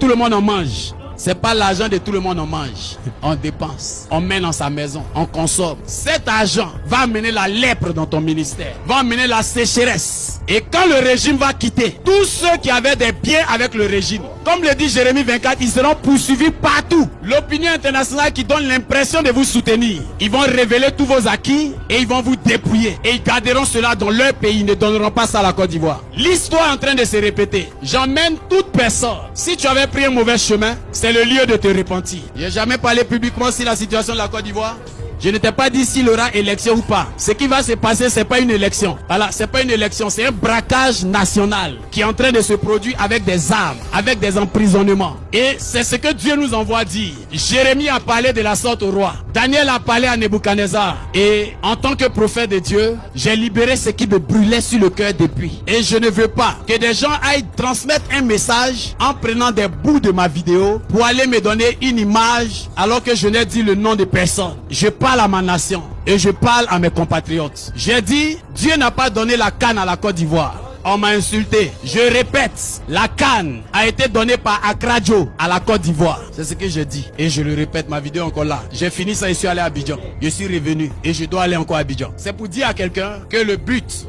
le monde en mange. C'est pas l'argent de tout le monde on mange. On dépense, on met dans sa maison, on consomme. Cet argent va amener la lèpre dans ton ministère, va amener la sécheresse. Et quand le régime va quitter, tous ceux qui avaient des biens avec le régime, comme le dit Jérémie 24, ils seront poursuivis partout. L'opinion internationale qui donne l'impression de vous soutenir, ils vont révéler tous vos acquis et ils vont vous dépouiller. Et ils garderont cela dans leur pays, ils ne donneront pas ça à la Côte d'Ivoire. L'histoire est en train de se répéter. J'emmène toute personne. Si tu avais pris un mauvais chemin, c'est le lieu de te repentir. Je n'ai jamais parlé publiquement sur la situation de la Côte d'Ivoire. Je ne t'ai pas dit s'il y aura élection ou pas. Ce qui va se passer, c'est pas une élection. Voilà, c'est pas une élection, c'est un braquage national qui est en train de se produire avec des armes, avec des emprisonnements. Et c'est ce que Dieu nous envoie dire. Jérémie a parlé de la sorte au roi. Daniel a parlé à Nebuchadnezzar. Et en tant que prophète de Dieu, j'ai libéré ce qui me brûlait sur le cœur depuis. Et je ne veux pas que des gens aillent transmettre un message en prenant des bouts de ma vidéo pour aller me donner une image alors que je n'ai dit le nom de personne. Je parle à ma nation et je parle à mes compatriotes. J'ai dit, Dieu n'a pas donné la canne à la Côte d'Ivoire. On m'a insulté. Je répète, la canne a été donnée par Akradjo à la Côte d'Ivoire. C'est ce que je dis. Et je le répète, ma vidéo est encore là. J'ai fini ça et je suis allé à Abidjan. Je suis revenu et je dois aller encore à Abidjan. C'est pour dire à quelqu'un que le but,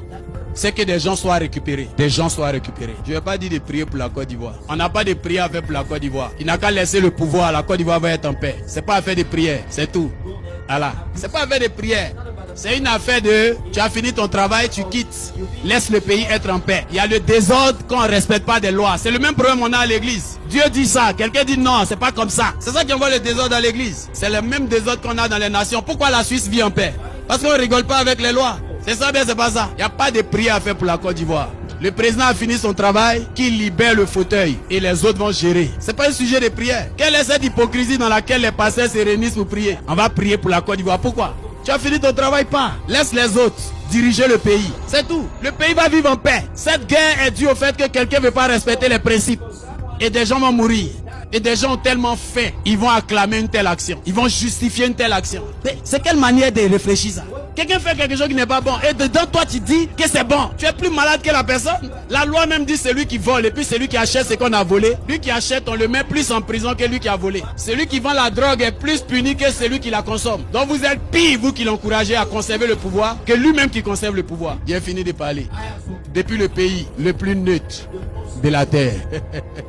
c'est que des gens soient récupérés. Des gens soient récupérés. Je ne vais pas dire de prier pour la Côte d'Ivoire. On n'a pas de prière à faire pour la Côte d'Ivoire. Il n'a qu'à laisser le pouvoir. La Côte d'Ivoire va être en paix. C'est pas affaire de prière. C'est tout. Voilà. C'est pas affaire de prière. C'est une affaire de, tu as fini ton travail, tu quittes. Laisse le pays être en paix. Il y a le désordre quand on ne respecte pas des lois. C'est le même problème qu'on a à l'église. Dieu dit ça. Quelqu'un dit non, c'est pas comme ça. C'est ça qui envoie le désordre à l'église. C'est le même désordre qu'on a dans les nations. Pourquoi la Suisse vit en paix? Parce qu'on ne rigole pas avec les lois. C'est ça bien, c'est pas ça. Il n'y a pas de prière à faire pour la Côte d'Ivoire. Le président a fini son travail, qu'il libère le fauteuil et les autres vont gérer. C'est pas un sujet de prière. Quelle est cette hypocrisie dans laquelle les pasteurs se réunissent pour prier? On va prier pour la Côte d'Ivoire. Pourquoi? Tu as fini ton travail, pas. Laisse les autres diriger le pays. C'est tout. Le pays va vivre en paix. Cette guerre est due au fait que quelqu'un ne veut pas respecter les principes. Et des gens vont mourir. Et des gens ont tellement faim, ils vont acclamer une telle action. Ils vont justifier une telle action. C'est quelle manière de réfléchir ça? Quelqu'un fait quelque chose qui n'est pas bon. Et dedans, toi, tu dis que c'est bon. Tu es plus malade que la personne. La loi même dit celui qui vole. Et puis celui qui achète ce qu'on a volé. Lui qui achète, on le met plus en prison que lui qui a volé. Celui qui vend la drogue est plus puni que celui qui la consomme. Donc vous êtes pire, vous qui l'encouragez à conserver le pouvoir, que lui-même qui conserve le pouvoir. Bien fini de parler. Depuis le pays le plus neutre de la terre.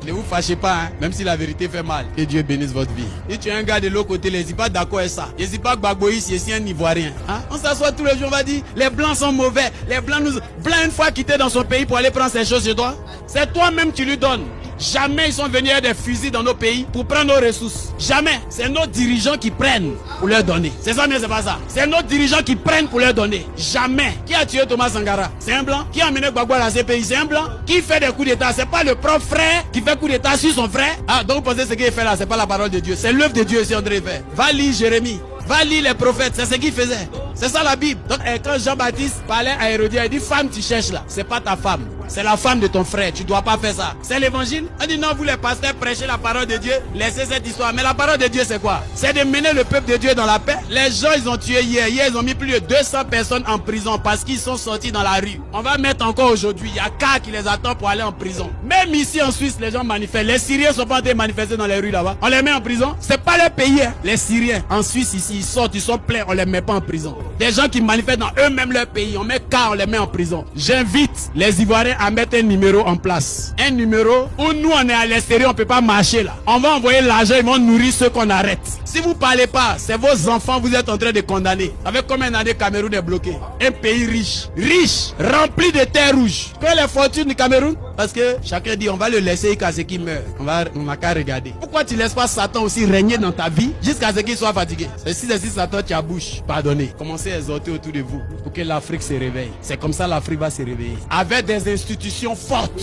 Ne vous fâchez pas, hein, même si la vérité fait mal. Que Dieu bénisse votre vie. Si tu es un gars de l'autre côté, n'hésite pas d'accord avec ça. N'hésite pas que Gbagboïs, c'est un Ivoirien. Hein? On s'assoit tous les jours, on va dire, les Blancs sont mauvais. Les Blancs nous... Blanc une fois quitté dans son pays pour aller prendre ses choses chez toi. C'est toi-même qui lui donnes. Jamais ils sont venus avec des fusils dans nos pays pour prendre nos ressources. Jamais. C'est nos dirigeants qui prennent pour leur donner. C'est ça, mais c'est pas ça. C'est nos dirigeants qui prennent pour leur donner. Jamais. Qui a tué Thomas Sankara? C'est un blanc. Qui a amené Gbagbo à la CPI? C'est un blanc. Qui fait des coups d'état? C'est pas le propre frère qui fait coup d'état sur son frère. Ah, donc vous pensez ce qu'il fait là? C'est pas la parole de Dieu. C'est l'œuvre de Dieu si André fait. Va lire Jérémie. Va lire les prophètes, c'est ce qu'il faisait. C'est ça la Bible. Donc quand Jean-Baptiste parlait à Hérodias, il dit femme tu cherches là, c'est pas ta femme, c'est la femme de ton frère, tu dois pas faire ça. C'est l'évangile. On dit non, vous les pasteurs prêchez la parole de Dieu, laissez cette histoire. Mais la parole de Dieu c'est quoi? C'est de mener le peuple de Dieu dans la paix. Les gens ils ont tué hier ils ont mis plus de 200 personnes en prison parce qu'ils sont sortis dans la rue. On va mettre encore aujourd'hui, il y a cas qui les attend pour aller en prison. Même ici en Suisse les gens manifestent. Les Syriens sont pas en train de manifester dans les rues là-bas. On les met en prison. C'est pas leur pays hein. Les Syriens en Suisse ici ils sortent, ils sont pleins, on les met pas en prison. Des gens qui manifestent dans eux-mêmes leur pays, on met cas, on les met en prison. J'invite les Ivoiriens à mettre un numéro en place. Un numéro où nous on est à l'extérieur, on peut pas marcher là. On va envoyer l'argent, ils vont nourrir ceux qu'on arrête. Si vous parlez pas, c'est vos enfants vous êtes en train de condamner. Avec combien d'années Cameroun est bloqué? Un pays riche, rempli de terres rouges. Que les fortunes du Cameroun? Parce que chacun dit on va le laisser jusqu'à ce qu'il meure. On n'a qu'à regarder. Pourquoi tu laisses pas Satan aussi régner dans ta vie jusqu'à ce qu'il soit fatigué? Et si Satan tient bouche, pardonnez. Commencez à exhorter autour de vous pour que l'Afrique se réveille. C'est comme ça l'Afrique va se réveiller. Avec des institutions fortes,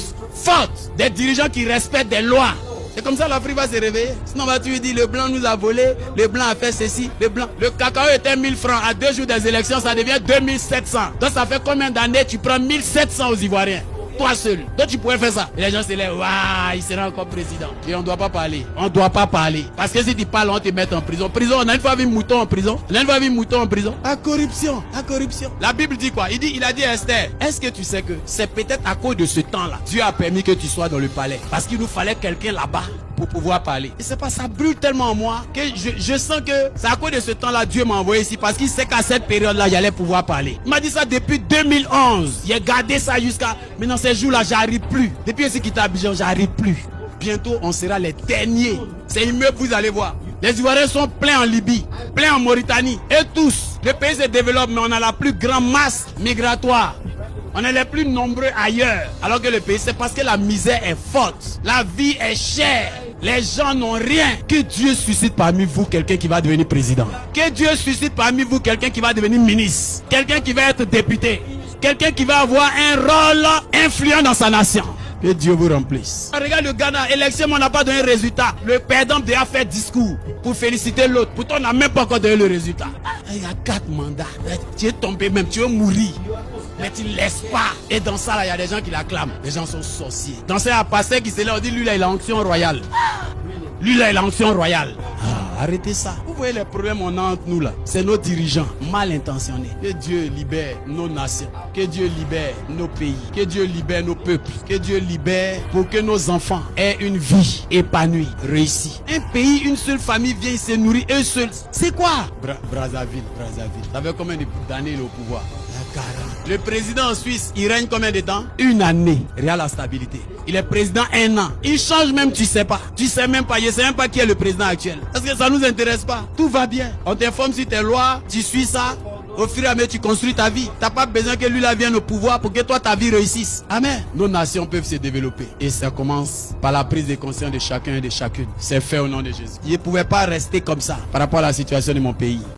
des dirigeants qui respectent des lois. C'est comme ça l'Afrique va se réveiller. Sinon, tu lui dis, le blanc nous a volé, le blanc a fait ceci, le blanc. Le cacao était 1000 francs. À 2 jours des élections, ça devient 2700. Donc, ça fait combien d'années tu prends 1700 aux Ivoiriens? Toi seul. Donc, tu pourrais faire ça. Et les gens se lèvent, waouh, il sera encore président. Et on ne doit pas parler. On ne doit pas parler. Parce que si tu parles, on te met en prison. On a une fois vu mouton en prison. La corruption. La Bible dit quoi? Il a dit à Esther, est-ce que tu sais que c'est peut-être à cause de ce temps-là, Dieu a permis que tu sois dans le palais. Parce qu'il nous fallait quelqu'un là-bas pour pouvoir parler. Et c'est pas ça brûle tellement en moi que je sens que c'est à cause de ce temps-là Dieu m'a envoyé ici parce qu'il sait qu'à cette période-là j'allais pouvoir parler. Il m'a dit ça depuis 2011. Il a gardé ça jusqu'à maintenant. Ces jours-là j'arrive plus. Depuis que j'ai quitté Abidjan, j'arrive plus. Bientôt on sera les derniers. C'est immeuble, vous allez voir. Les Ivoiriens sont pleins en Libye, pleins en Mauritanie. Et tous, le pays se développe, mais on a la plus grande masse migratoire. On est les plus nombreux ailleurs. Alors que le pays, c'est parce que la misère est forte. La vie est chère. Les gens n'ont rien. Que Dieu suscite parmi vous quelqu'un qui va devenir président. Que Dieu suscite parmi vous quelqu'un qui va devenir ministre. Quelqu'un qui va être député. Quelqu'un qui va avoir un rôle influent dans sa nation. Que Dieu vous remplisse. Regarde le Ghana, élection, on n'a pas donné le résultat. Le perdant déjà fait discours pour féliciter l'autre. Pourtant, on n'a même pas encore donné le résultat. Il y a 4 mandats. Tu es tombé même, tu veux mourir. Mais tu ne laisses pas. Et dans ça, il y a des gens qui l'acclament. Les gens sont sorciers. Dans ça, il y a un pasteur qui s'est là, on dit, lui là, il a onction royale. Lui là, il a onction royale. Arrêtez ça. Vous voyez les problèmes on a entre nous là. C'est nos dirigeants mal intentionnés. Que Dieu libère nos nations. Que Dieu libère nos pays. Que Dieu libère nos peuples. Que Dieu libère pour que nos enfants aient une vie épanouie, réussie. Un pays, une seule famille vient se nourrir eux seuls. C'est quoi? Brazzaville. Ça fait combien d'années il est au pouvoir? 40. Le président en Suisse, il règne combien de temps? 1 année. Regarde la stabilité. Il est président 1 an. Il change même, tu sais pas. Tu sais même pas. Je sais même pas qui est le président actuel. Parce que ça nous intéresse pas. Tout va bien. On t'informe sur tes lois. Tu suis ça. Au fur et à mesure, tu construis ta vie. T'as pas besoin que lui là vienne au pouvoir pour que toi ta vie réussisse. Amen. Nos nations peuvent se développer. Et ça commence par la prise de conscience de chacun et de chacune. C'est fait au nom de Jésus. Je ne pouvais pas rester comme ça par rapport à la situation de mon pays.